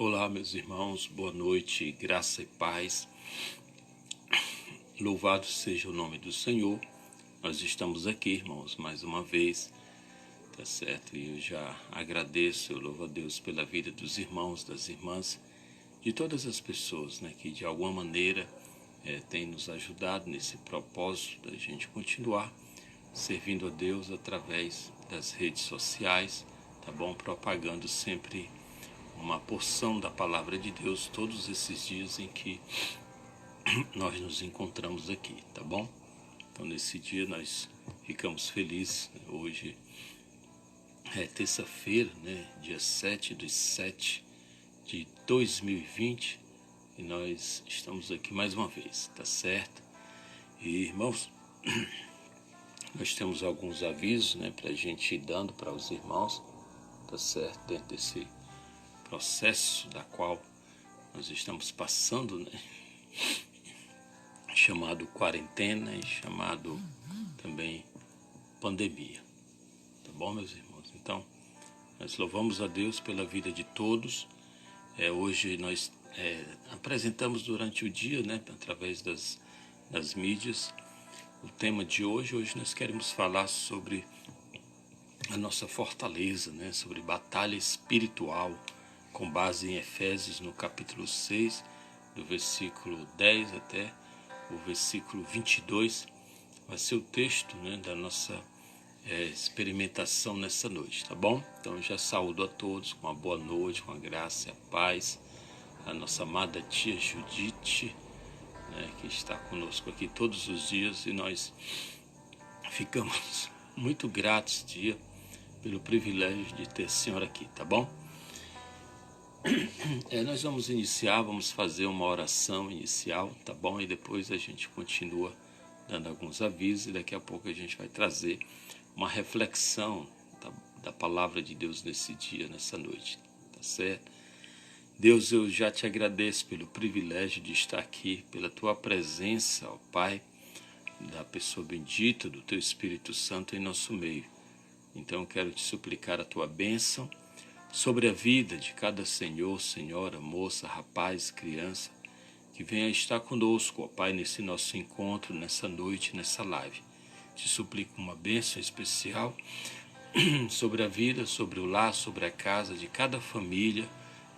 Olá, meus irmãos, boa noite, graça e paz. Louvado seja o nome do Senhor. Nós estamos aqui, irmãos, mais uma vez, tá certo? E eu já agradeço, eu louvo a Deus pela vida dos irmãos, das irmãs, de todas as pessoas, né, que de alguma maneira têm nos ajudado nesse propósito da gente continuar servindo a Deus através das redes sociais, tá bom? Propagando sempre uma porção da palavra de Deus todos esses dias em que nós nos encontramos aqui, tá bom? Então nesse dia nós ficamos felizes. Hoje é terça-feira, né? Dia 7/7 de 2020 e nós estamos aqui mais uma vez, tá certo? E irmãos, nós temos alguns avisos, né, para a gente ir dando para os irmãos, tá certo? Dentro desse processo da qual nós estamos passando, né? Chamado quarentena e chamado também pandemia. Tá bom, meus irmãos? Então, nós louvamos a Deus pela vida de todos. Hoje nós apresentamos durante o dia, né, através das mídias, o tema de hoje. Hoje nós queremos falar sobre a nossa fortaleza, né, sobre batalha espiritual, com base em Efésios, no capítulo 6, do versículo 10 até o versículo 22, vai ser o texto, né, da nossa experimentação nessa noite, tá bom? Então eu já saúdo a todos com uma boa noite, com a graça e a paz, a nossa amada tia Judite, né, que está conosco aqui todos os dias, e nós ficamos muito gratos, tia, pelo privilégio de ter a senhora aqui, tá bom? Nós vamos fazer uma oração inicial, tá bom? E depois a gente continua dando alguns avisos e daqui a pouco a gente vai trazer uma reflexão da palavra de Deus nesse dia, nessa noite, tá certo? Deus, eu já te agradeço pelo privilégio de estar aqui, pela tua presença, ó Pai, da pessoa bendita, do teu Espírito Santo em nosso meio. Então eu quero te suplicar a tua bênção sobre a vida de cada senhor, senhora, moça, rapaz, criança, que venha estar conosco, ó Pai, nesse nosso encontro, nessa noite, nessa live. Te suplico uma bênção especial sobre a vida, sobre o lar, sobre a casa de cada família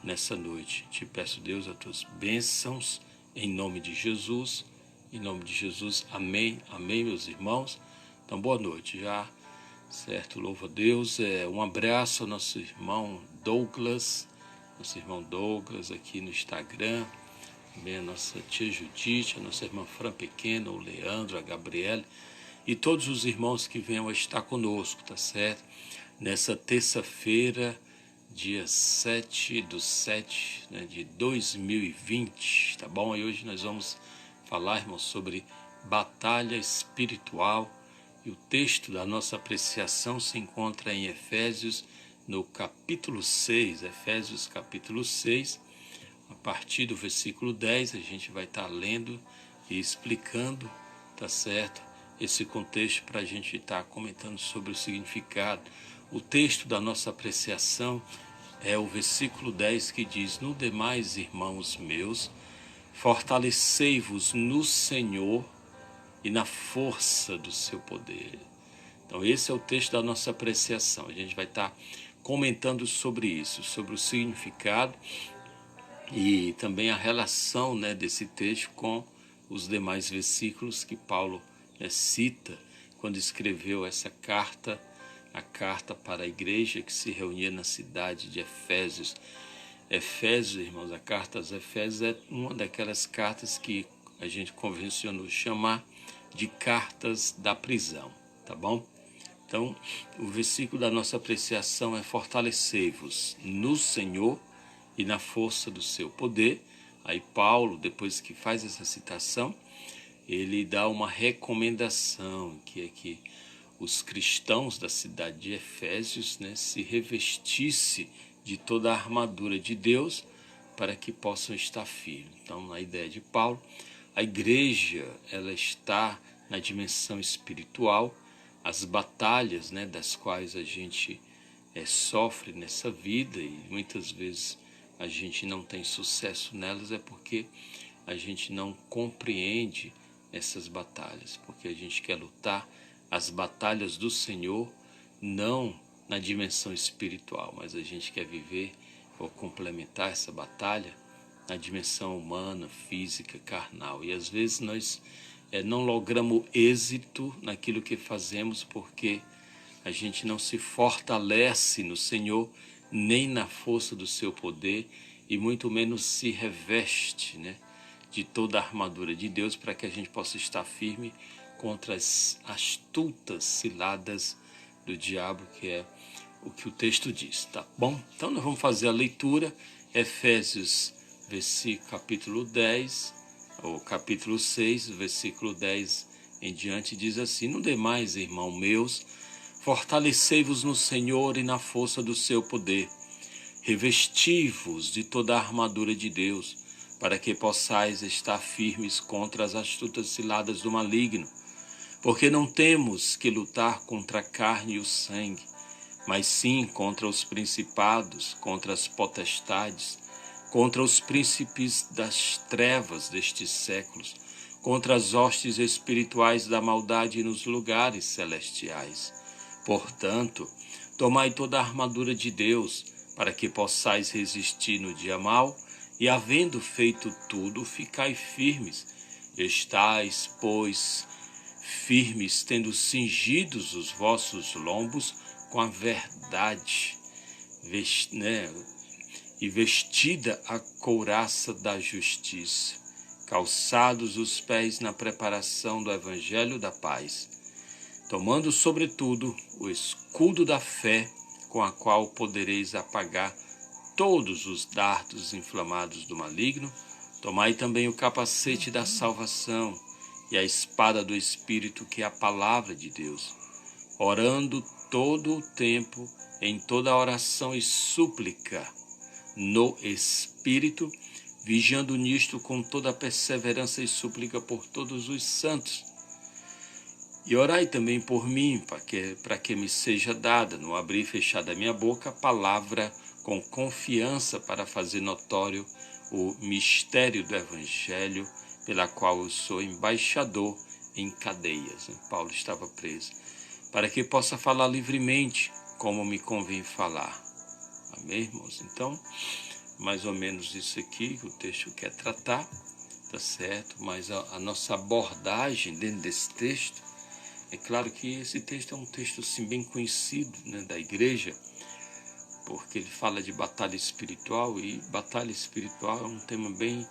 nessa noite. Te peço, Deus, as tuas bênçãos em nome de Jesus. Em nome de Jesus, amém, amém, meus irmãos. Então, boa noite já. Certo, louvo a Deus. Um abraço ao nosso irmão Douglas aqui no Instagram, também a nossa tia Judite, a nossa irmã Fran Pequena, o Leandro, a Gabriela e todos os irmãos que venham a estar conosco, tá certo? Nessa terça-feira, dia 7/7, né, de 2020, tá bom? E hoje nós vamos falar, irmãos, sobre batalha espiritual. E o texto da nossa apreciação se encontra em Efésios, no capítulo 6, Efésios capítulo 6, a partir do versículo 10, a gente vai estar lendo e explicando, tá certo, esse contexto para a gente estar comentando sobre o significado. O texto da nossa apreciação é o versículo 10 que diz: no demais, irmãos meus, fortalecei-vos no Senhor e na força do seu poder. Então esse é o texto da nossa apreciação. A gente vai estar comentando sobre isso, sobre o significado e também a relação, né, desse texto com os demais versículos que Paulo cita quando escreveu essa carta, a carta para a igreja que se reunia na cidade de Efésios. Efésios, irmãos, a carta aos Efésios é uma daquelas cartas que a gente convencionou chamar de cartas da prisão, tá bom? Então, o versículo da nossa apreciação é: fortalecei-vos no Senhor e na força do seu poder. Aí Paulo, depois que faz essa citação, ele dá uma recomendação, que é que os cristãos da cidade de Efésios, né, se revestissem de toda a armadura de Deus para que possam estar firmes. Então, na ideia de Paulo, a igreja, ela está na dimensão espiritual. As batalhas, né, das quais a gente sofre nessa vida e muitas vezes a gente não tem sucesso nelas é porque a gente não compreende essas batalhas, porque a gente quer lutar as batalhas do Senhor não na dimensão espiritual, mas a gente quer viver ou complementar essa batalha na dimensão humana, física, carnal. E às vezes nós não logramos êxito naquilo que fazemos porque a gente não se fortalece no Senhor, nem na força do seu poder, e muito menos se reveste, né, de toda a armadura de Deus, para que a gente possa estar firme contra as astutas ciladas do diabo, que é o que o texto diz, tá bom? Então nós vamos fazer a leitura, Efésios capítulo 10, ou capítulo 6, versículo 10 em diante, diz assim: não demais, irmãos meus, fortalecei-vos no Senhor e na força do seu poder. Revesti-vos de toda a armadura de Deus, para que possais estar firmes contra as astutas ciladas do maligno. Porque não temos que lutar contra a carne e o sangue, mas sim contra os principados, contra as potestades, contra os príncipes das trevas destes séculos, contra as hostes espirituais da maldade nos lugares celestiais. Portanto, tomai toda a armadura de Deus, para que possais resistir no dia mau, e havendo feito tudo, ficai firmes. Estais, pois, firmes, tendo cingidos os vossos lombos com a verdade, e vestida a couraça da justiça, calçados os pés na preparação do evangelho da paz, tomando sobretudo o escudo da fé, com a qual podereis apagar todos os dardos inflamados do maligno. Tomai também o capacete da salvação e a espada do Espírito, que é a palavra de Deus, orando todo o tempo em toda oração e súplica no Espírito, vigiando nisto com toda perseverança e súplica por todos os santos. E orai também por mim, para que me seja dada, no abrir e fechar da minha boca, a palavra com confiança para fazer notório o mistério do Evangelho, pela qual eu sou embaixador em cadeias. Paulo estava preso, para que possa falar livremente, como me convém falar. Amém, irmãos? Então, mais ou menos isso aqui que o texto quer tratar, tá certo? Mas a nossa abordagem dentro desse texto, é claro que esse texto é um texto assim, bem conhecido, né, da igreja, porque ele fala de batalha espiritual, e batalha espiritual é um tema bem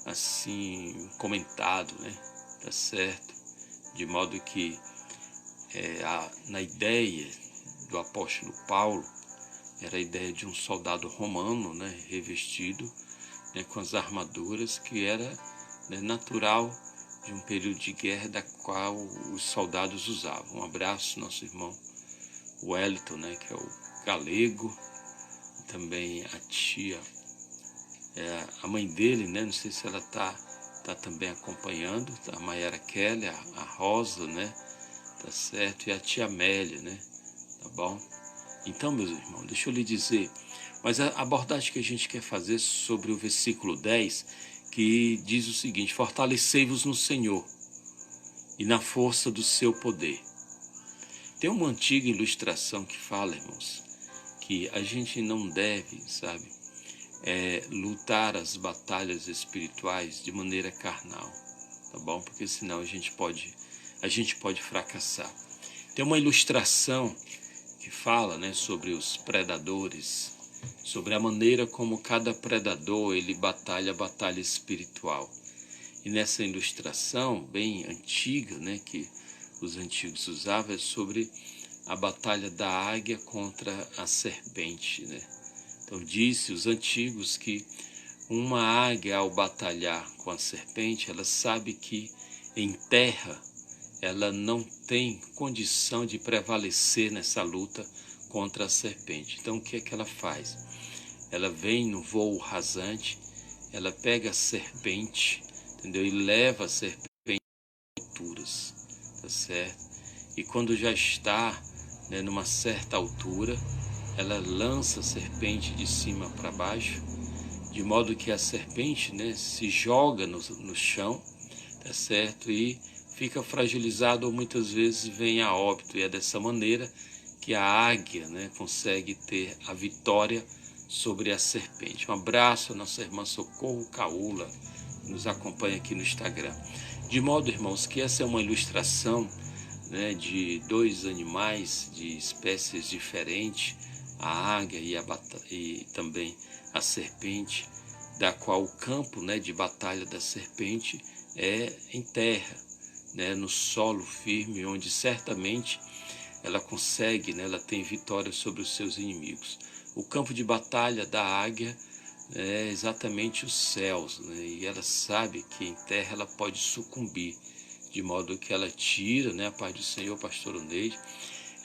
assim comentado, né? Tá certo? De modo que na ideia do apóstolo Paulo, era a ideia de um soldado romano, né, revestido, né, com as armaduras, que era, né, natural de um período de guerra da qual os soldados usavam. Um abraço, nosso irmão Wellington, né, que é o galego, também a tia, a mãe dele, né, não sei se ela tá também acompanhando, a Mayara Kelly, a Rosa, né, tá certo, e a tia Amélia, né, tá bom? Então, meus irmãos, deixa eu lhe dizer, mas a abordagem que a gente quer fazer sobre o versículo 10, que diz o seguinte: fortalecei-vos no Senhor e na força do seu poder. Tem uma antiga ilustração que fala, irmãos, que a gente não deve, sabe, lutar as batalhas espirituais de maneira carnal, tá bom? Porque senão a gente pode fracassar. Tem uma ilustração que fala, né, sobre os predadores, sobre a maneira como cada predador ele batalha a batalha espiritual. E nessa ilustração bem antiga, né, que os antigos usavam, é sobre a batalha da águia contra a serpente, né? Então disse os antigos que uma águia, ao batalhar com a serpente, ela sabe que em terra ela não tem condição de prevalecer nessa luta contra a serpente. Então o que é que ela faz? Ela vem no voo rasante, ela pega a serpente, entendeu? E leva a serpente a alturas, tá certo? E quando já está, né, numa certa altura, ela lança a serpente de cima para baixo, de modo que a serpente, né, se joga no chão, tá certo? E fica fragilizado ou muitas vezes vem a óbito. E é dessa maneira que a águia, né, consegue ter a vitória sobre a serpente. Um abraço à nossa irmã Socorro Caula, que nos acompanha aqui no Instagram. De modo, irmãos, que essa é uma ilustração, né, de dois animais de espécies diferentes, a águia e também a serpente, da qual o campo, né, de batalha da serpente é em terra, né, no solo firme, onde certamente ela consegue, né, ela tem vitória sobre os seus inimigos. O campo de batalha da águia é exatamente os céus, né, e ela sabe que em terra ela pode sucumbir, de modo que ela tira, né, a paz do Senhor, pastor Oneide,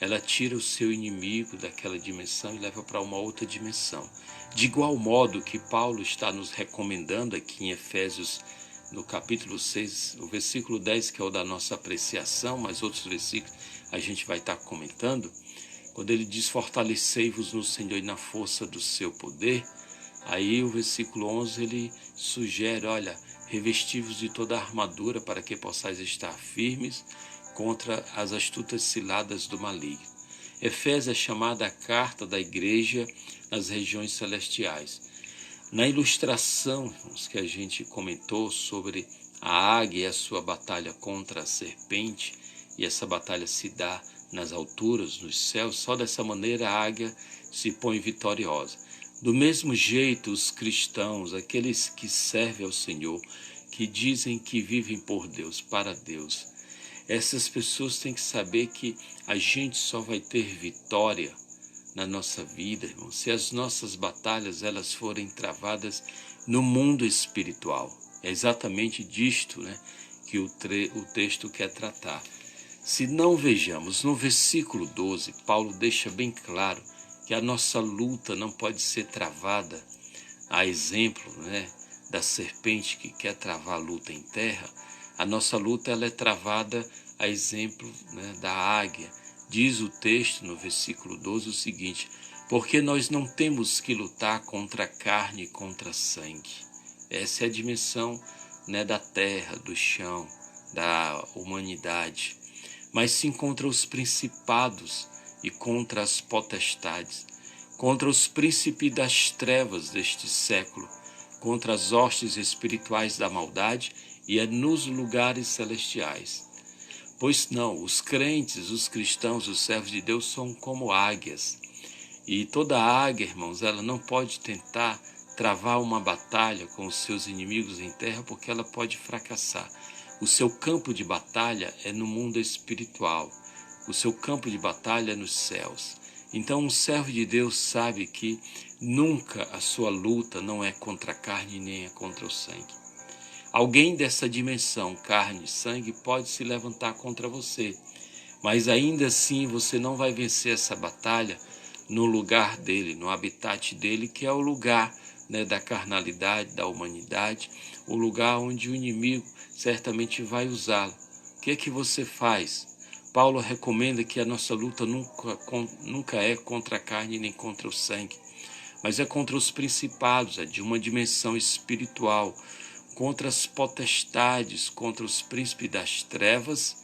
ela tira o seu inimigo daquela dimensão e leva para uma outra dimensão. De igual modo que Paulo está nos recomendando aqui em Efésios, no capítulo 6, o versículo 10, que é o da nossa apreciação, mas outros versículos a gente vai estar comentando, quando ele diz: fortalecei-vos no Senhor e na força do seu poder. Aí o versículo 11 ele sugere: olha, revesti-vos de toda a armadura para que possais estar firmes contra as astutas ciladas do maligno. Efésios é chamada a carta da igreja nas regiões celestiais. Na ilustração que a gente comentou sobre a águia e a sua batalha contra a serpente, e essa batalha se dá nas alturas, nos céus, só dessa maneira a águia se põe vitoriosa. Do mesmo jeito, os cristãos, aqueles que servem ao Senhor, que dizem que vivem por Deus, para Deus, essas pessoas têm que saber que a gente só vai ter vitória na nossa vida, irmão, se as nossas batalhas elas forem travadas no mundo espiritual. É exatamente disto, né, que o texto quer tratar. Se não vejamos, no versículo 12, Paulo deixa bem claro que a nossa luta não pode ser travada, a exemplo, né, da serpente que quer travar a luta em terra. A nossa luta ela é travada a exemplo, né, da águia. Diz o texto no versículo 12 o seguinte: porque nós não temos que lutar contra a carne e contra sangue. Essa é a dimensão, né, da terra, do chão, da humanidade. Mas sim contra os principados e contra as potestades, contra os príncipes das trevas deste século, contra as hostes espirituais da maldade e é nos lugares celestiais. Pois não, os crentes, os cristãos, os servos de Deus são como águias. E toda águia, irmãos, ela não pode tentar travar uma batalha com os seus inimigos em terra, porque ela pode fracassar. O seu campo de batalha é no mundo espiritual. O seu campo de batalha é nos céus. Então, um servo de Deus sabe que nunca a sua luta não é contra a carne nem é contra o sangue. Alguém dessa dimensão, carne e sangue, pode se levantar contra você, mas ainda assim você não vai vencer essa batalha no lugar dele, no habitat dele, que é o lugar, né, da carnalidade, da humanidade, o lugar onde o inimigo certamente vai usá-lo. O que é que você faz? Paulo recomenda que a nossa luta nunca é contra a carne nem contra o sangue, mas é contra os principados, é de uma dimensão espiritual, contra as potestades, contra os príncipes das trevas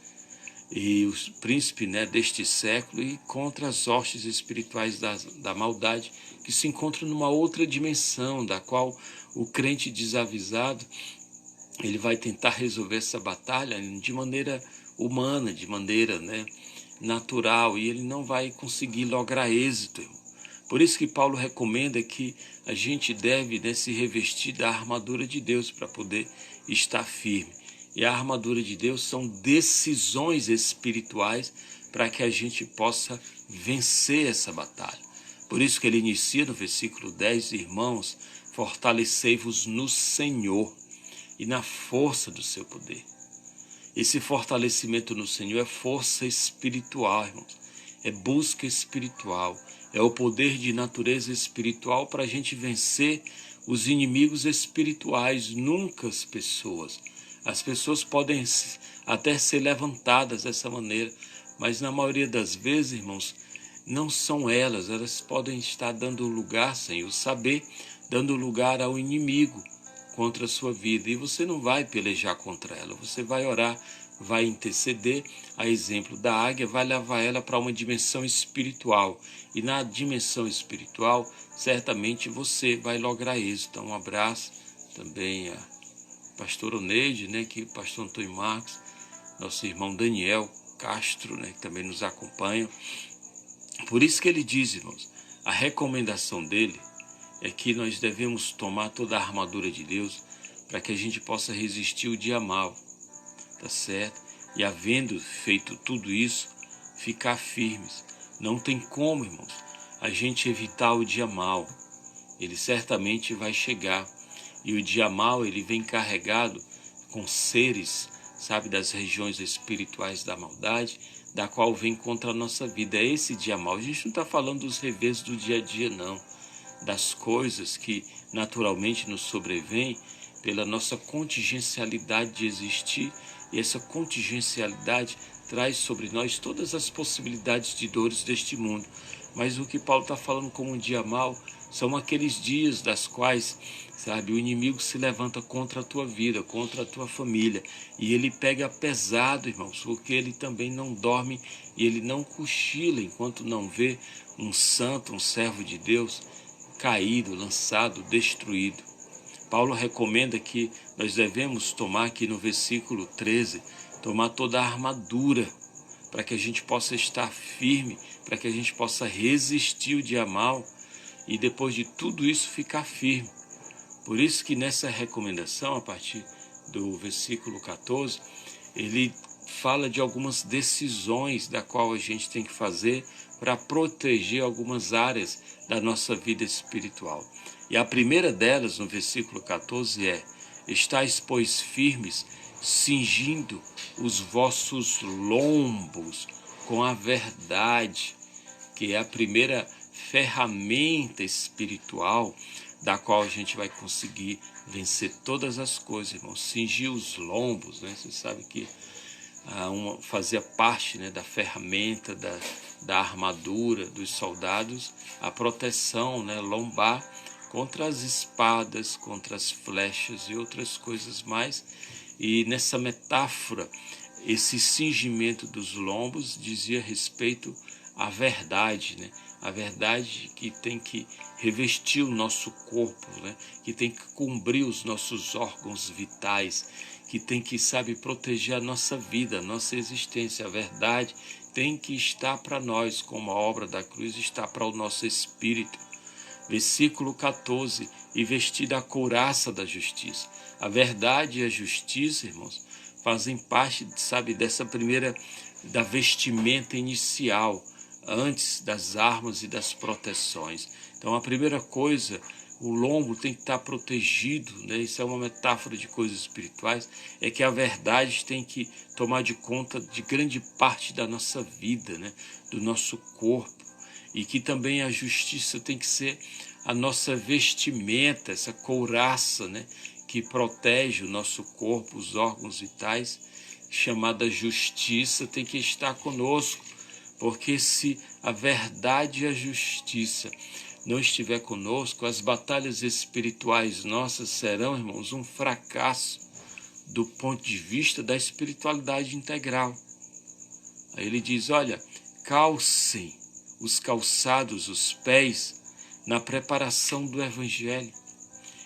e os príncipes, né, deste século, e contra as hostes espirituais da maldade que se encontram numa outra dimensão, da qual o crente desavisado ele vai tentar resolver essa batalha de maneira humana, de maneira, né, natural, e ele não vai conseguir lograr êxito, irmão. Por isso que Paulo recomenda que a gente deve, né, se revestir da armadura de Deus para poder estar firme. E a armadura de Deus são decisões espirituais para que a gente possa vencer essa batalha. Por isso que ele inicia no versículo 10, irmãos, fortalecei-vos no Senhor e na força do seu poder. Esse fortalecimento no Senhor é força espiritual, irmãos. É busca espiritual. É o poder de natureza espiritual para a gente vencer os inimigos espirituais, nunca as pessoas. As pessoas podem até ser levantadas dessa maneira, mas na maioria das vezes, irmãos, não são elas podem estar dando lugar, Senhor. Saber dando lugar ao inimigo contra a sua vida. E você não vai pelejar contra ela, você vai orar, vai interceder, a exemplo da águia, vai levar ela para uma dimensão espiritual. E na dimensão espiritual, certamente você vai lograr êxito. Então, um abraço também a pastor Oneide, né, que o pastor Antônio Marcos, nosso irmão Daniel Castro, né, que também nos acompanha. Por isso que ele diz, irmãos, a recomendação dele é que nós devemos tomar toda a armadura de Deus para que a gente possa resistir o dia mau, tá certo? E havendo feito tudo isso, ficar firmes. Não tem como, irmãos, a gente evitar o dia mau. Ele certamente vai chegar. E o dia mau, ele vem carregado com seres, sabe, das regiões espirituais da maldade, da qual vem contra a nossa vida. É esse dia mau. A gente não está falando dos revés do dia a dia, não. Das coisas que naturalmente nos sobrevêm pela nossa contingencialidade de existir. E essa contingencialidade traz sobre nós todas as possibilidades de dores deste mundo. Mas o que Paulo está falando como um dia mau são aqueles dias das quais, sabe, o inimigo se levanta contra a tua vida, contra a tua família. E ele pega pesado, irmãos, porque ele também não dorme e ele não cochila enquanto não vê um santo, um servo de Deus caído, lançado, destruído. Paulo recomenda que nós devemos tomar aqui no versículo 13, tomar toda a armadura para que a gente possa estar firme, para que a gente possa resistir o dia mau e depois de tudo isso ficar firme. Por isso que nessa recomendação, a partir do versículo 14, ele fala de algumas decisões da qual a gente tem que fazer para proteger algumas áreas da nossa vida espiritual. E a primeira delas, no versículo 14, é: estais, pois, firmes, cingindo os vossos lombos com a verdade, que é a primeira ferramenta espiritual da qual a gente vai conseguir vencer todas as coisas, irmãos. Cingir os lombos, né? Você sabe que fazia parte, né, da ferramenta, da armadura dos soldados, a proteção, né, lombar, contra as espadas, contra as flechas e outras coisas mais. E nessa metáfora, esse cingimento dos lombos dizia respeito à verdade, né? A verdade que tem que revestir o nosso corpo, né? Que tem que cobrir os nossos órgãos vitais, que tem que, sabe, proteger a nossa vida, a nossa existência. A verdade tem que estar para nós, como a obra da cruz está para o nosso espírito. Versículo 14, e vestida a couraça da justiça. A verdade e a justiça, irmãos, fazem parte, sabe, dessa primeira, da vestimenta inicial, antes das armas e das proteções. Então a primeira coisa, o lombo tem que estar protegido, né? Isso é uma metáfora de coisas espirituais, é que a verdade tem que tomar de conta de grande parte da nossa vida, né? Do nosso corpo. E que também a justiça tem que ser a nossa vestimenta, essa couraça, né, que protege o nosso corpo, os órgãos vitais, chamada justiça, tem que estar conosco, porque se a verdade e a justiça não estiver conosco, as batalhas espirituais nossas serão, irmãos, um fracasso do ponto de vista da espiritualidade integral. Aí ele diz, olha, calcem os calçados, os pés, na preparação do Evangelho.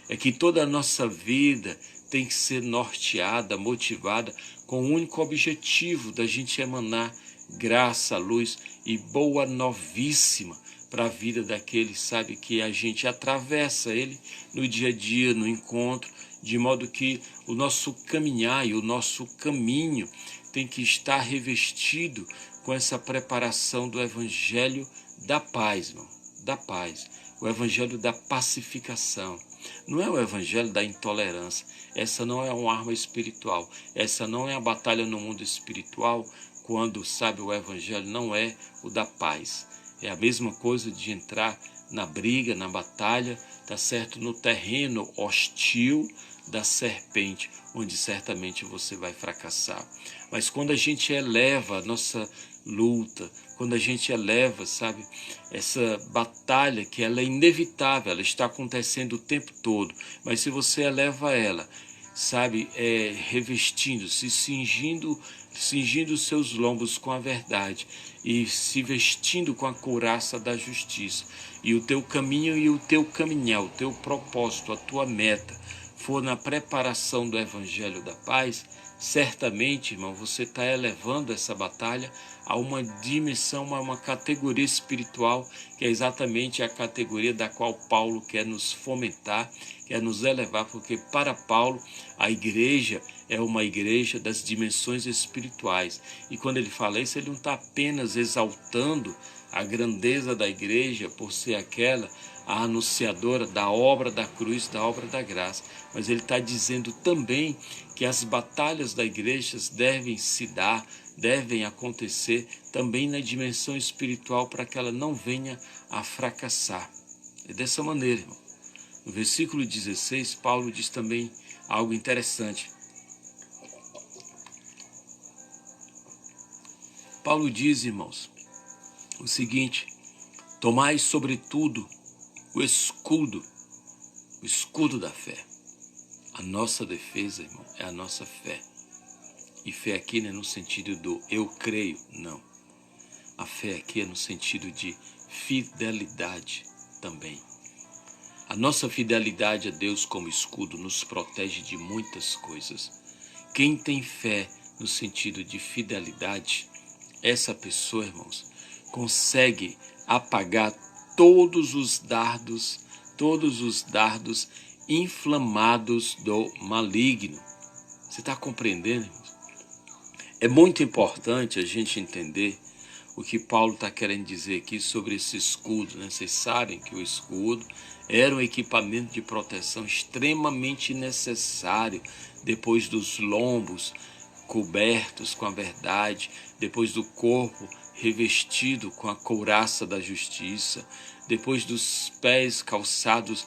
É que toda a nossa vida tem que ser norteada, motivada, com o único objetivo da gente emanar graça, luz e boa novíssima para a vida daquele, sabe, que a gente atravessa ele no dia a dia, no encontro, de modo que o nosso caminhar e o nosso caminho tem que estar revestido com essa preparação do Evangelho da paz, irmão, da paz, o Evangelho da pacificação. Não é o Evangelho da intolerância. Essa não é uma arma espiritual. Essa não é a batalha no mundo espiritual, quando, sabe, o Evangelho não é o da paz. É a mesma coisa de entrar na briga, na batalha, tá certo, no terreno hostil da serpente, onde certamente você vai fracassar. Mas quando a gente eleva a nossa luta, quando a gente eleva, sabe, essa batalha que ela é inevitável, ela está acontecendo o tempo todo, mas se você eleva ela, sabe, revestindo, cingindo os seus lombos com a verdade e se vestindo com a couraça da justiça, e o teu caminho e o teu caminhar, o teu propósito, a tua meta for na preparação do evangelho da paz, certamente, irmão, você está elevando essa batalha a uma dimensão, a uma categoria espiritual, que é exatamente a categoria da qual Paulo quer nos fomentar, quer nos elevar, porque para Paulo a igreja é uma igreja das dimensões espirituais. E quando ele fala isso, ele não está apenas exaltando a grandeza da igreja por ser aquela a anunciadora da obra da cruz, da obra da graça, mas ele está dizendo também que as batalhas da igreja devem se dar, devem acontecer também na dimensão espiritual, para que ela não venha a fracassar. É dessa maneira, irmão. No versículo 16, Paulo diz também algo interessante. Paulo diz, irmãos, o seguinte: tomai sobretudo o escudo da fé. A nossa defesa, irmão, é a nossa fé. E fé aqui não é no sentido do eu creio, não. A fé aqui é no sentido de fidelidade também. A nossa fidelidade a Deus como escudo nos protege de muitas coisas. Quem tem fé no sentido de fidelidade, essa pessoa, irmãos, consegue apagar todos os dardos inflamados do maligno. Você está compreendendo, irmãos? É muito importante a gente entender o que Paulo está querendo dizer aqui sobre esse escudo, né? Vocês sabem que o escudo era um equipamento de proteção extremamente necessário depois dos lombos cobertos com a verdade, depois do corpo revestido com a couraça da justiça, depois dos pés calçados,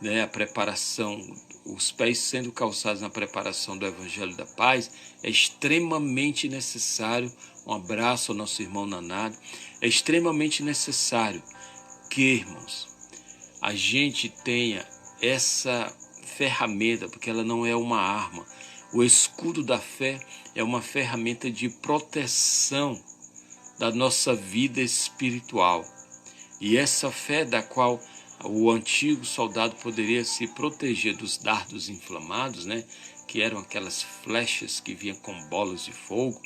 né, a preparação, os pés sendo calçados na preparação do Evangelho da Paz. É extremamente necessário, um abraço ao nosso irmão Nanado, é extremamente necessário que, irmãos, a gente tenha essa ferramenta, porque ela não é uma arma. O escudo da fé é uma ferramenta de proteção da nossa vida espiritual. E essa fé da qual o antigo soldado poderia se proteger dos dardos inflamados, né, que eram aquelas flechas que vinham com bolas de fogo,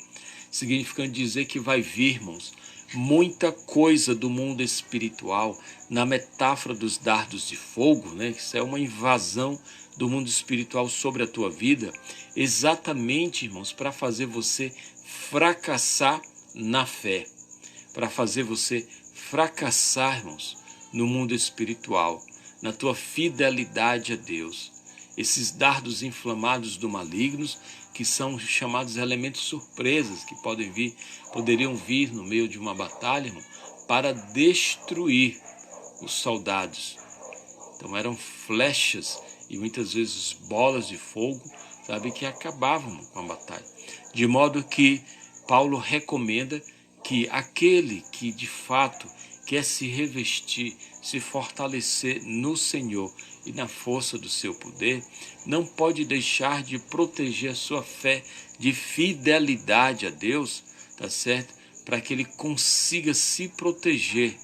significando dizer que vai vir, irmãos, muita coisa do mundo espiritual, na metáfora dos dardos de fogo, né, isso é uma invasão do mundo espiritual sobre a tua vida, exatamente, irmãos, para fazer você fracassar na fé, para fazer você fracassar, irmãos, no mundo espiritual, na tua fidelidade a Deus. Esses dardos inflamados do maligno, que são chamados elementos surpresas, que poderiam vir no meio de uma batalha, irmão, para destruir os soldados. Então eram flechas e muitas vezes bolas de fogo, sabe, que acabavam com a batalha. De modo que Paulo recomenda que aquele que de fato quer se revestir, se fortalecer no Senhor e na força do seu poder, não pode deixar de proteger a sua fé de fidelidade a Deus, tá certo? Para que ele consiga se proteger,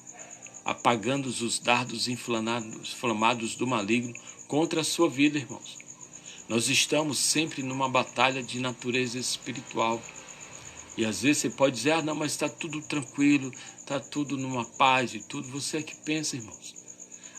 apagando os dardos inflamados do maligno contra a sua vida, irmãos. Nós estamos sempre numa batalha de natureza espiritual. E às vezes você pode dizer, não, mas está tudo tranquilo, está tudo numa paz e tudo. Você é que pensa, irmãos.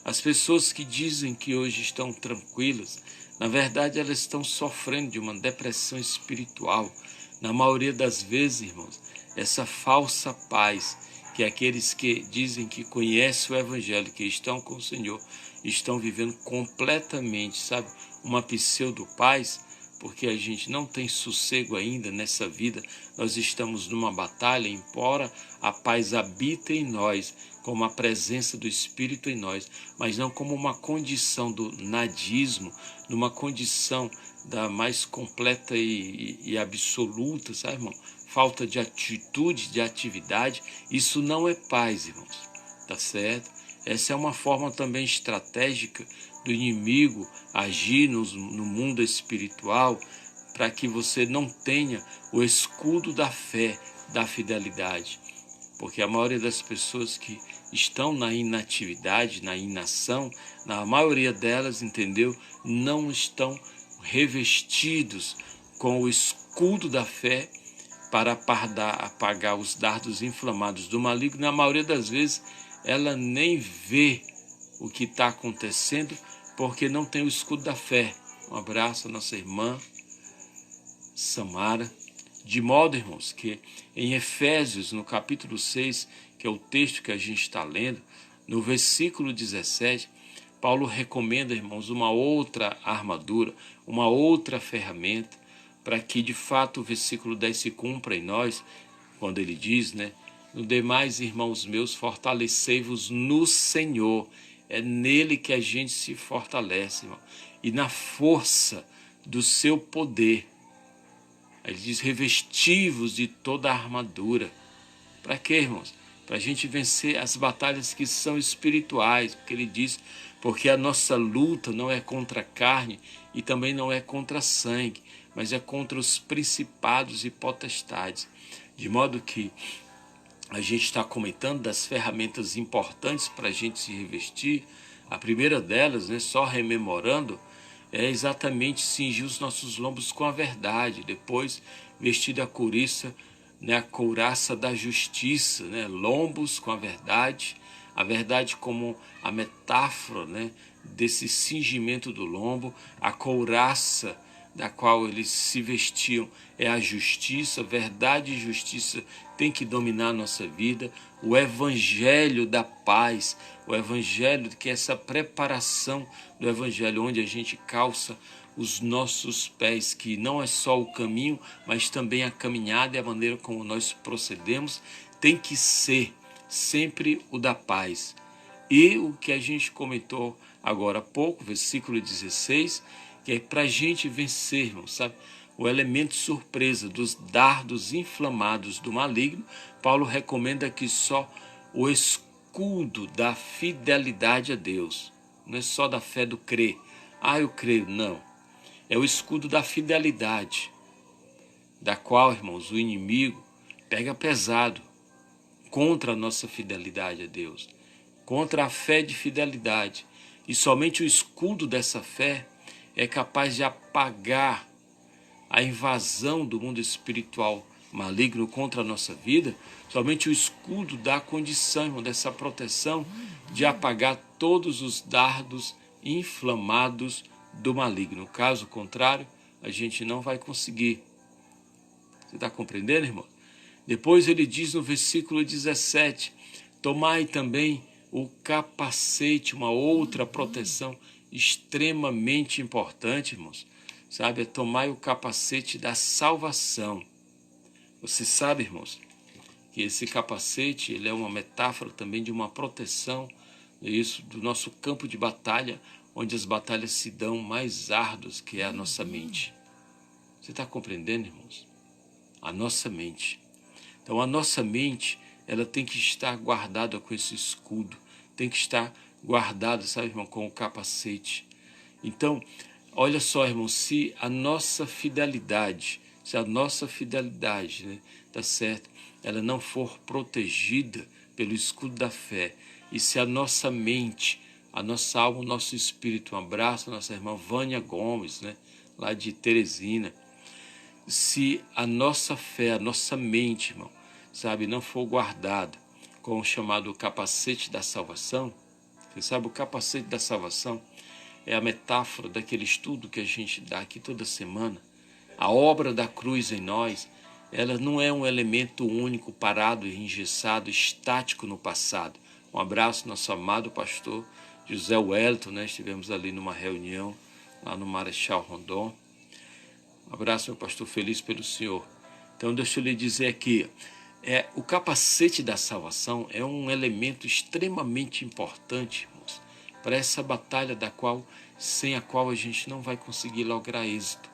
As pessoas que dizem que hoje estão tranquilas, na verdade elas estão sofrendo de uma depressão espiritual. Na maioria das vezes, irmãos, essa falsa paz, que aqueles que dizem que conhecem o Evangelho, que estão com o Senhor, estão vivendo completamente, sabe, uma pseudo-paz, porque a gente não tem sossego ainda nessa vida. Nós estamos numa batalha, embora a paz habite em nós, como a presença do Espírito em nós, mas não como uma condição do nadismo, numa condição da mais completa e absoluta, sabe, irmão? falta de atitude, de atividade, isso não é paz, irmãos, tá certo? Essa é uma forma também estratégica do inimigo agir no mundo espiritual, para que você não tenha o escudo da fé, da fidelidade. Porque a maioria das pessoas que estão na inatividade, na inação, na maioria delas, entendeu? Não estão revestidos com o escudo da fé para apagar os dardos inflamados do maligno. Na maioria das vezes, ela nem vê o que está acontecendo, porque não tem o escudo da fé. Um abraço à nossa irmã Samara. De modo, irmãos, que em Efésios, no capítulo 6, que é o texto que a gente está lendo, no versículo 17, Paulo recomenda, irmãos, uma outra armadura, uma outra ferramenta, para que de fato o versículo 10 se cumpra em nós, quando ele diz, né? No demais, irmãos meus, fortalecei-vos no Senhor. É nele que a gente se fortalece, irmão, e na força do seu poder. Ele diz, revesti-vos de toda a armadura. Para quê, irmãos? Para a gente vencer as batalhas que são espirituais, porque ele diz, porque a nossa luta não é contra a carne e também não é contra sangue, mas é contra os principados e potestades. De modo que a gente está comentando das ferramentas importantes para a gente se revestir. A primeira delas, né, só rememorando, é exatamente cingir os nossos lombos com a verdade. Depois, vestir a couraça, né, a couraça da justiça, né, lombos com a verdade como a metáfora, né, desse cingimento do lombo. A couraça da qual eles se vestiam é a justiça. Verdade e justiça tem que dominar a nossa vida. O evangelho da paz, o evangelho que é essa preparação do evangelho, onde a gente calça os nossos pés, que não é só o caminho, mas também a caminhada e a maneira como nós procedemos, tem que ser sempre o da paz. E o que a gente comentou agora há pouco, versículo 16, que é para a gente vencer, irmão, sabe? O elemento surpresa dos dardos inflamados do maligno. Paulo recomenda que só o escudo da fidelidade a Deus, não é só da fé do crer. Eu creio, não. É o escudo da fidelidade, da qual, irmãos, o inimigo pega pesado contra a nossa fidelidade a Deus, contra a fé de fidelidade. E somente o escudo dessa fé é capaz de apagar a invasão do mundo espiritual maligno contra a nossa vida. Somente o escudo dá a condição, irmão, dessa proteção de apagar todos os dardos inflamados do maligno. Caso contrário, a gente não vai conseguir. Você está compreendendo, irmão? Depois ele diz no versículo 17, tomai também o capacete, uma outra proteção extremamente importante, irmãos. Sabe, é tomai o capacete da salvação. Você sabe, irmãos, que esse capacete ele é uma metáfora também de uma proteção, isso, do nosso campo de batalha, onde as batalhas se dão mais árduas, que é a nossa mente. Você está compreendendo, irmãos? A nossa mente. Então a nossa mente, ela tem que estar guardada com esse escudo, tem que estar guardada, sabe, irmão, com o capacete. Então, olha só, irmão, se a nossa fidelidade, né, tá certo, ela não for protegida pelo escudo da fé, e se a nossa mente, a nossa alma, o nosso espírito, um abraço à nossa irmã Vânia Gomes, né, lá de Teresina, se a nossa fé, a nossa mente, irmão, sabe, não for guardada com o chamado capacete da salvação. Você sabe, o capacete da salvação é a metáfora daquele estudo que a gente dá aqui toda semana. A obra da cruz em nós, ela não é um elemento único, parado, engessado, estático no passado. Um abraço, nosso amado pastor José Wellington, né? Estivemos ali numa reunião, lá no Marechal Rondon. Um abraço, meu pastor, feliz pelo Senhor. Então, deixa eu lhe dizer aqui, o capacete da salvação é um elemento extremamente importante, irmãos, para essa batalha sem a qual a gente não vai conseguir lograr êxito,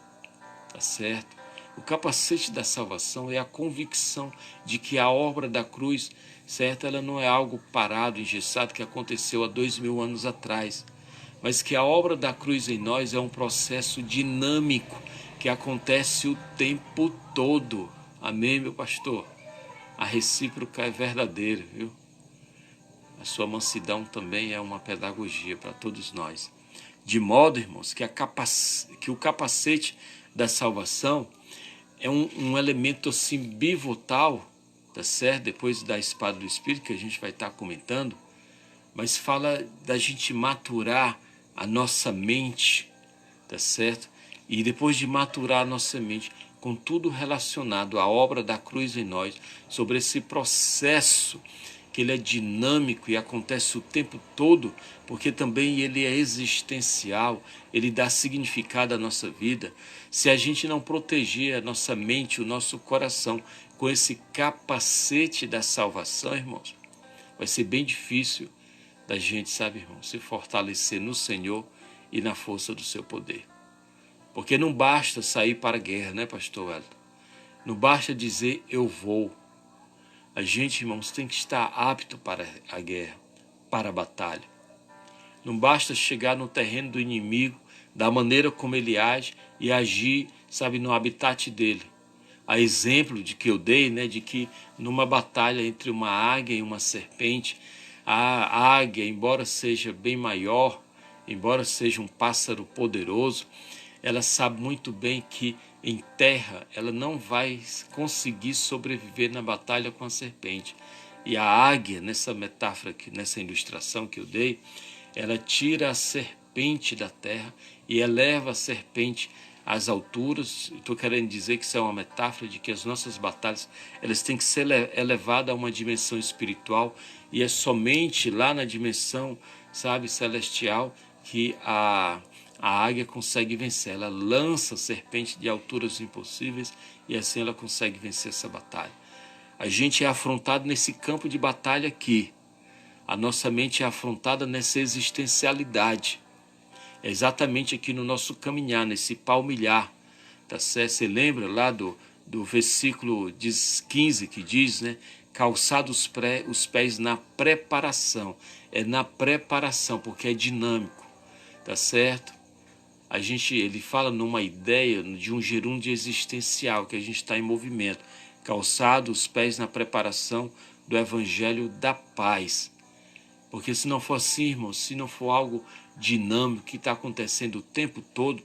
tá certo? O capacete da salvação é a convicção de que a obra da cruz, certo? Ela não é algo parado, engessado, que aconteceu há 2000 anos atrás, mas que a obra da cruz em nós é um processo dinâmico que acontece o tempo todo. Amém, meu pastor? A recíproca é verdadeira, viu? A sua mansidão também é uma pedagogia para todos nós. De modo, irmãos, que o capacete da salvação é um elemento assim bivotal, tá certo? Depois da espada do Espírito, que a gente vai estar comentando, mas fala da gente maturar a nossa mente, tá certo? E depois de maturar a nossa mente, com tudo relacionado à obra da cruz em nós, sobre esse processo que ele é dinâmico e acontece o tempo todo, porque também ele é existencial, ele dá significado à nossa vida. Se a gente não proteger a nossa mente, o nosso coração com esse capacete da salvação, irmãos, vai ser bem difícil da gente, sabe, irmão, se fortalecer no Senhor e na força do seu poder. Porque não basta sair para a guerra, né, pastor Wellington? Não basta dizer eu vou. A gente, irmãos, tem que estar apto para a guerra, para a batalha. Não basta chegar no terreno do inimigo, da maneira como ele age e agir, sabe, no habitat dele. A exemplo de que eu dei, né, de que numa batalha entre uma águia e uma serpente, a águia, embora seja bem maior, embora seja um pássaro poderoso, ela sabe muito bem que em terra ela não vai conseguir sobreviver na batalha com a serpente. E a águia, nessa metáfora, nessa ilustração que eu dei, ela tira a serpente da terra e eleva a serpente às alturas. Estou querendo dizer que isso é uma metáfora de que as nossas batalhas elas têm que ser elevadas a uma dimensão espiritual, e é somente lá na dimensão, sabe, celestial que a águia consegue vencer. Ela lança a serpente de alturas impossíveis e assim ela consegue vencer essa batalha. A gente é afrontado nesse campo de batalha aqui. A nossa mente é afrontada nessa existencialidade. É exatamente aqui no nosso caminhar, nesse palmilhar. Tá certo? Você lembra lá do versículo 15 que diz, né? Calçados os pés na preparação. É na preparação, porque é dinâmico. Tá certo? Ele fala numa ideia de um gerúndio existencial, que a gente está em movimento, calçado os pés na preparação do evangelho da paz. Porque se não for assim, irmãos, se não for algo dinâmico que está acontecendo o tempo todo,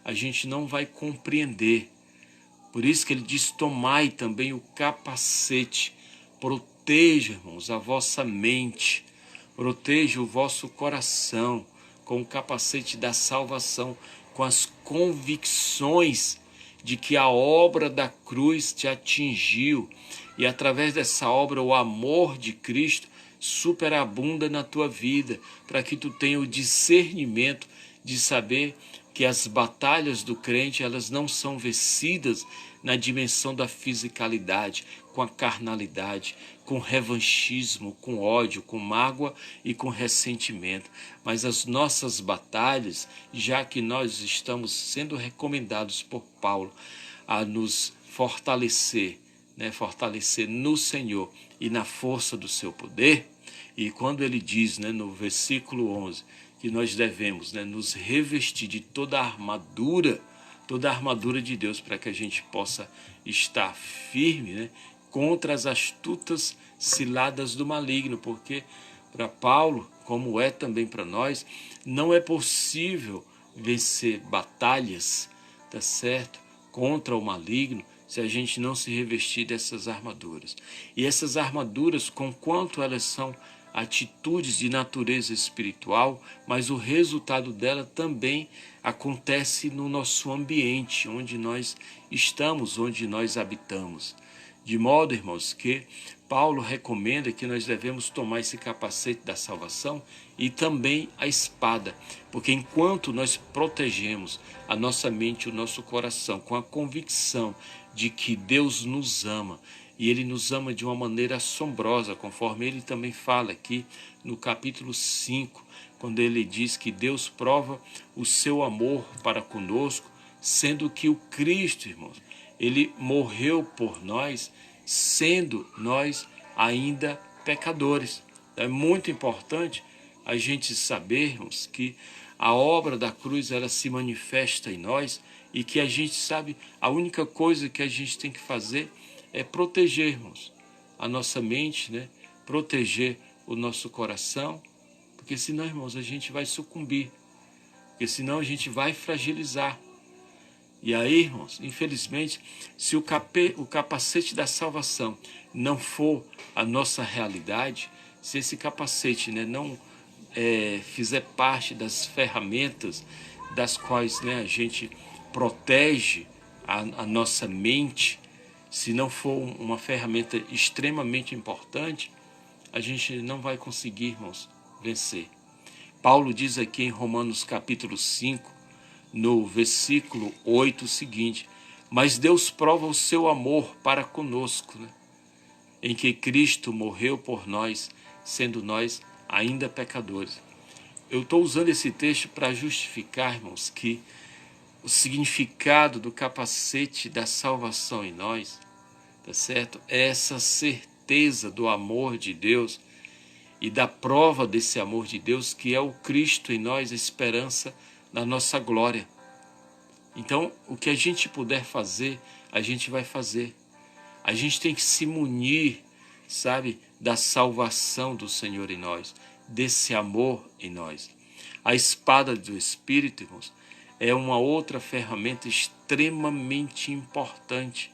a gente não vai compreender. Por isso que ele diz, tomai também o capacete, proteja, irmãos, a vossa mente, proteja o vosso coração, com o capacete da salvação, com as convicções de que a obra da cruz te atingiu e através dessa obra o amor de Cristo superabunda na tua vida, para que tu tenha o discernimento de saber que as batalhas do crente elas não são vencidas na dimensão da fisicalidade, com a carnalidade, com revanchismo, com ódio, com mágoa e com ressentimento. Mas as nossas batalhas, já que nós estamos sendo recomendados por Paulo a nos fortalecer, né, fortalecer no Senhor e na força do seu poder, e quando ele diz, né, no versículo 11, que nós devemos, né, nos revestir de toda a armadura de Deus, para que a gente possa estar firme, né, contra as astutas ciladas do maligno, porque para Paulo, como é também para nós, não é possível vencer batalhas, tá certo, contra o maligno, se a gente não se revestir dessas armaduras. E essas armaduras, conquanto elas são atitudes de natureza espiritual, mas o resultado dela também acontece no nosso ambiente, onde nós estamos, onde nós habitamos. De modo, irmãos, que Paulo recomenda que nós devemos tomar esse capacete da salvação e também a espada, porque enquanto nós protegemos a nossa mente e o nosso coração com a convicção de que Deus nos ama, e Ele nos ama de uma maneira assombrosa, conforme Ele também fala aqui no capítulo 5, quando Ele diz que Deus prova o seu amor para conosco, sendo que o Cristo, irmãos, ele morreu por nós, sendo nós ainda pecadores. É muito importante a gente sabermos que a obra da cruz ela se manifesta em nós e que a gente sabe, a única coisa que a gente tem que fazer é protegermos a nossa mente, né? Proteger o nosso coração, porque senão, irmãos, a gente vai sucumbir, porque senão a gente vai fragilizar. E aí, irmãos, infelizmente, se o capacete da salvação não for a nossa realidade, se esse capacete, né, não fizer parte das ferramentas das quais, né, a gente protege a nossa mente, se não for uma ferramenta extremamente importante, a gente não vai conseguir, irmãos, vencer. Paulo diz aqui em Romanos capítulo 5, no versículo 8 o seguinte: mas Deus prova o seu amor para conosco, né? Em que Cristo morreu por nós, sendo nós ainda pecadores. Eu estou usando esse texto para justificar, irmãos, que o significado do capacete da salvação em nós, tá certo? É essa certeza do amor de Deus e da prova desse amor de Deus, que é o Cristo em nós, a esperança da nossa glória. Então, o que a gente puder fazer, a gente vai fazer. A gente tem que se munir, sabe, da salvação do Senhor em nós, desse amor em nós. A espada do Espírito, irmãos, é uma outra ferramenta extremamente importante,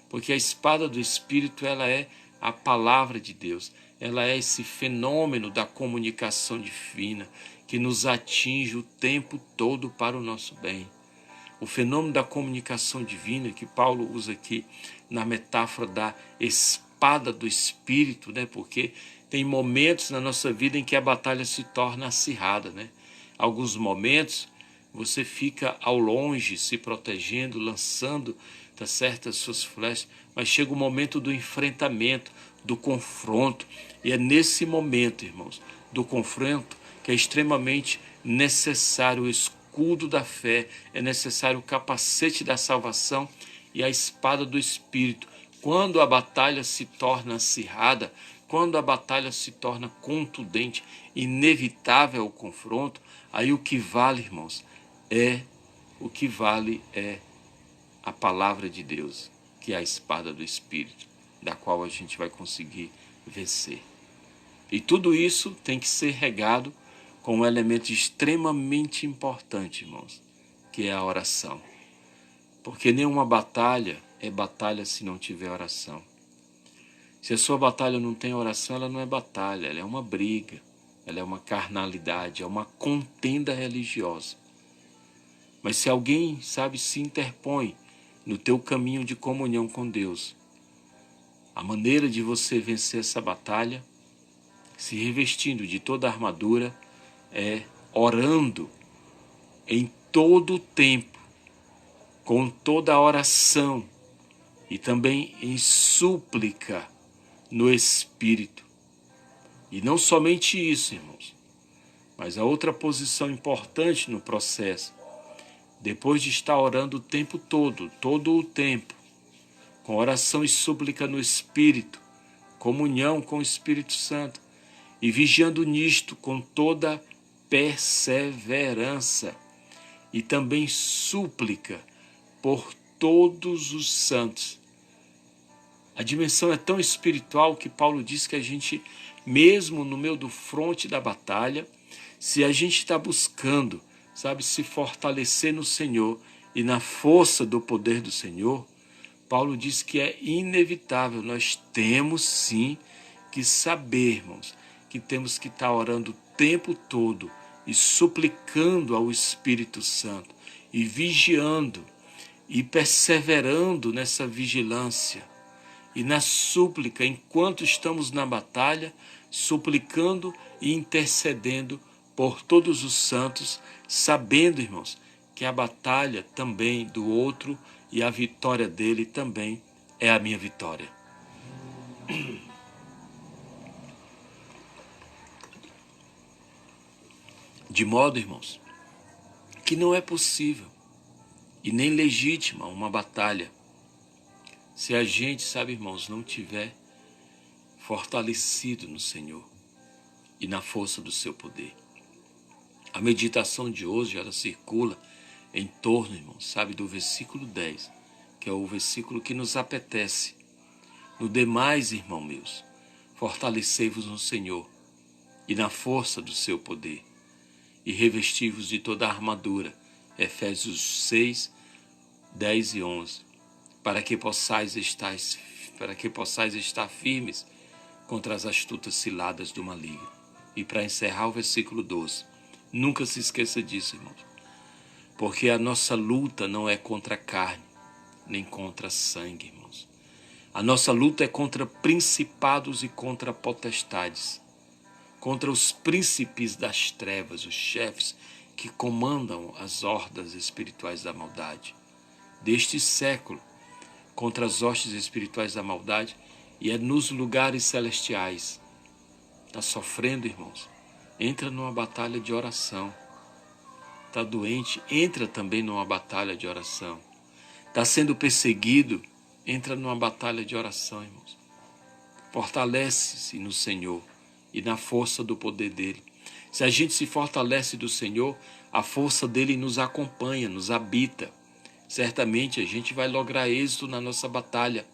porque a espada do Espírito, ela é a palavra de Deus, ela é esse fenômeno da comunicação divina que nos atinge o tempo todo para o nosso bem. O fenômeno da comunicação divina que Paulo usa aqui na metáfora da espada do Espírito, né? Porque tem momentos na nossa vida em que a batalha se torna acirrada, né? Alguns momentos você fica ao longe, se protegendo, lançando, tá certo, as suas flechas, mas chega o momento do enfrentamento, do confronto, e é nesse momento, irmãos, do confronto que é extremamente necessário o escudo da fé, é necessário o capacete da salvação e a espada do Espírito. Quando a batalha se torna acirrada, quando a batalha se torna contundente, inevitável o confronto, aí o que vale, irmãos, é a palavra de Deus, que é a espada do Espírito, da qual a gente vai conseguir vencer. E tudo isso tem que ser regado com um elemento extremamente importante, irmãos, que é a oração. Porque nenhuma batalha é batalha se não tiver oração. Se a sua batalha não tem oração, ela não é batalha, ela é uma briga, ela é uma carnalidade, é uma contenda religiosa. Mas se alguém, sabe, se interpõe no teu caminho de comunhão com Deus, a maneira de você vencer essa batalha, se revestindo de toda a armadura, é orando em todo o tempo, com toda a oração e também em súplica no Espírito. E não somente isso, irmãos, mas a outra posição importante no processo, depois de estar orando o tempo todo o tempo, com oração e súplica no Espírito, comunhão com o Espírito Santo, e vigiando nisto com toda perseverança, e também súplica por todos os santos. A dimensão é tão espiritual que Paulo diz que a gente, mesmo no meio do fronte da batalha, se a gente está buscando, sabe, se fortalecer no Senhor e na força do poder do Senhor, Paulo diz que é inevitável, nós temos sim que saber, irmãos, que temos que estar orando o tempo todo e suplicando ao Espírito Santo e vigiando e perseverando nessa vigilância e na súplica enquanto estamos na batalha, suplicando e intercedendo por todos os santos, sabendo, irmãos, que a batalha também do outro e a vitória dele também é a minha vitória. De modo, irmãos, que não é possível e nem legítima uma batalha Se a gente, sabe, irmãos, não tiver fortalecido no Senhor e na força do seu poder. A meditação de hoje, ela circula em torno, irmãos, sabe, do versículo 10, que é o versículo que nos apetece. No demais, irmão meus, fortalecei-vos no Senhor e na força do seu poder, e revesti-vos de toda a armadura, Efésios 6, 10 e 11, para que possais estar firmes contra as astutas ciladas do maligno. E para encerrar o versículo 12, nunca se esqueça disso, irmãos, porque a nossa luta não é contra a carne, nem contra sangue, irmãos. A nossa luta é contra principados e contra potestades, contra os príncipes das trevas, os chefes que comandam as hordas espirituais da maldade deste século, contra as hostes espirituais da maldade, e é nos lugares celestiais. Está sofrendo, irmãos? Entra numa batalha de oração. Está doente? Entra também numa batalha de oração. Está sendo perseguido? Entra numa batalha de oração, irmãos. Fortalece-se no Senhor e na força do poder dele. Se a gente se fortalece do Senhor, a força dele nos acompanha, nos habita. Certamente a gente vai lograr êxito na nossa batalha.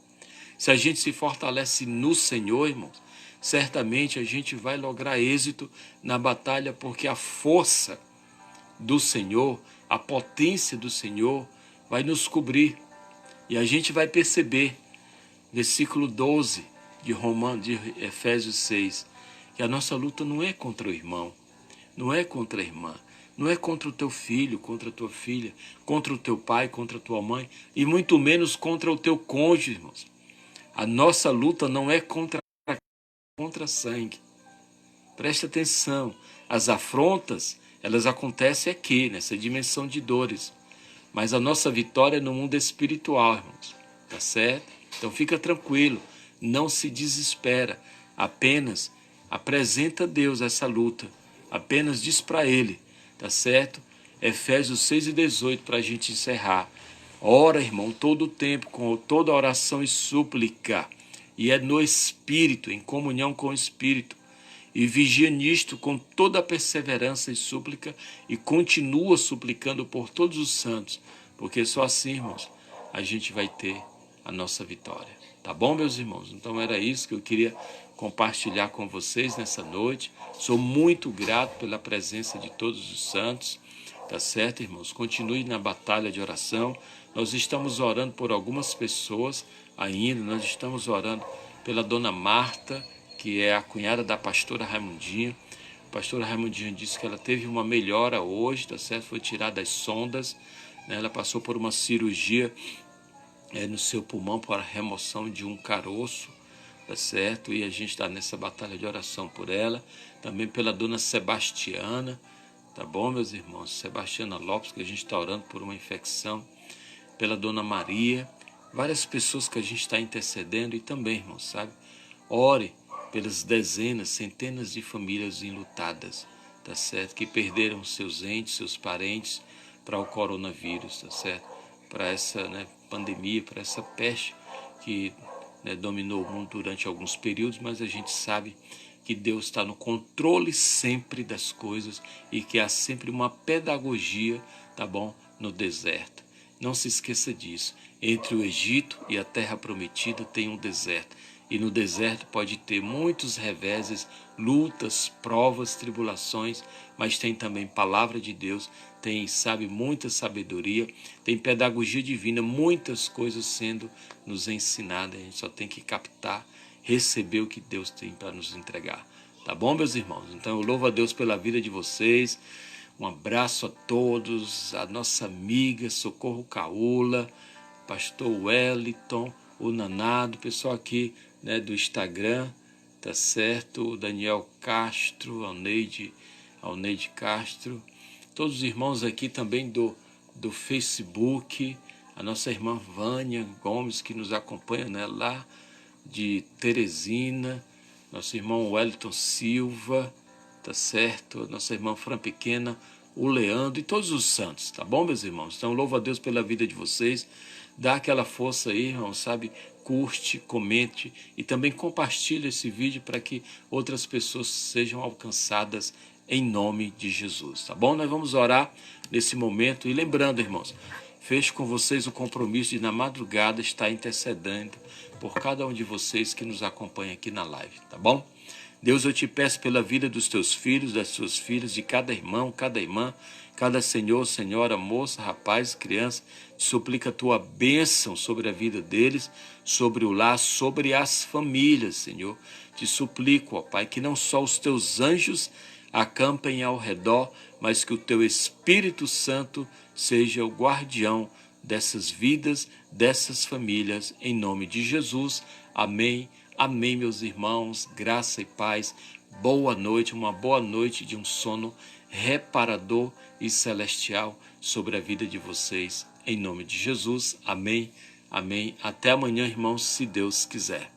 Se a gente se fortalece no Senhor, irmãos, certamente a gente vai lograr êxito na batalha, porque a força do Senhor, a potência do Senhor vai nos cobrir. E a gente vai perceber, versículo 12 de Efésios 6, que a nossa luta não é contra o irmão, não é contra a irmã, não é contra o teu filho, contra a tua filha, contra o teu pai, contra a tua mãe, e muito menos contra o teu cônjuge, irmãos. A nossa luta não é contra sangue. Preste atenção, as afrontas, elas acontecem aqui, nessa dimensão de dores. Mas a nossa vitória é no mundo espiritual, irmãos. Tá certo? Então fica tranquilo, não se desespera. Apenas apresenta a Deus essa luta. Apenas diz para Ele, tá certo? Efésios 6 e 18, para a gente encerrar. Ora, irmão, todo o tempo, com toda oração e súplica, e é no Espírito, em comunhão com o Espírito, e vigia nisto com toda a perseverança e súplica, e continua suplicando por todos os santos, porque só assim, irmãos, a gente vai ter a nossa vitória. Tá bom, meus irmãos? Então era isso que eu queria compartilhar com vocês nessa noite. Sou muito grato pela presença de todos os santos. Tá certo, irmãos? Continue na batalha de oração. Nós estamos orando por algumas pessoas ainda. Nós estamos orando pela dona Marta, que é a cunhada da pastora Raimundinha. A pastora Raimundinha disse que ela teve uma melhora hoje, tá certo? Foi tirada as sondas, né? Ela passou por uma cirurgia no seu pulmão para a remoção de um caroço, tá certo? E a gente está nessa batalha de oração por ela. Também pela dona Sebastiana, tá bom, meus irmãos? Sebastiana Lopes, que a gente está orando por uma infecção. Pela dona Maria, várias pessoas que a gente está intercedendo. E também, irmãos, sabe? Ore pelas dezenas, centenas de famílias enlutadas, tá certo? Que perderam seus entes, seus parentes para o coronavírus, tá certo? Para essa pandemia, para essa peste que dominou o mundo durante alguns períodos, mas a gente sabe que Deus está no controle sempre das coisas e que há sempre uma pedagogia, tá bom, no deserto. Não se esqueça disso. Entre o Egito e a terra prometida tem um deserto. E no deserto pode ter muitos reveses, lutas, provas, tribulações, mas tem também palavra de Deus, tem, sabe, muita sabedoria, tem pedagogia divina, muitas coisas sendo nos ensinadas. A gente só tem que captar, receber o que Deus tem para nos entregar. Tá bom, meus irmãos? Então eu louvo a Deus pela vida de vocês. Um abraço a todos, a nossa amiga Socorro Caula, pastor Wellington, o Nanado, pessoal aqui do Instagram, tá certo? O Daniel Castro, Alneide Castro, todos os irmãos aqui também do Facebook, a nossa irmã Vânia Gomes, que nos acompanha lá de Teresina, nosso irmão Wellington Silva, tá certo? Nossa irmã Fran Pequena, o Leandro e todos os santos, tá bom, meus irmãos? Então louvo a Deus pela vida de vocês. Dá aquela força aí, irmão, sabe? curte, comente e também compartilhe esse vídeo para que outras pessoas sejam alcançadas em nome de Jesus, tá bom? Nós vamos orar nesse momento e lembrando, irmãos, fecho com vocês o compromisso de na madrugada estar intercedendo por cada um de vocês que nos acompanha aqui na live, tá bom? Deus, eu te peço pela vida dos teus filhos, das suas filhas, de cada irmão, cada irmã, cada senhor, senhora, moça, rapaz, criança, suplica a tua bênção sobre a vida deles, sobre o lar, sobre as famílias, Senhor. Te suplico, ó Pai, que não só os teus anjos acampem ao redor, mas que o teu Espírito Santo seja o guardião dessas vidas, dessas famílias, em nome de Jesus. Amém. Amém, meus irmãos, graça e paz, boa noite, uma boa noite de um sono reparador e celestial sobre a vida de vocês, em nome de Jesus, amém, amém, até amanhã, irmãos, se Deus quiser.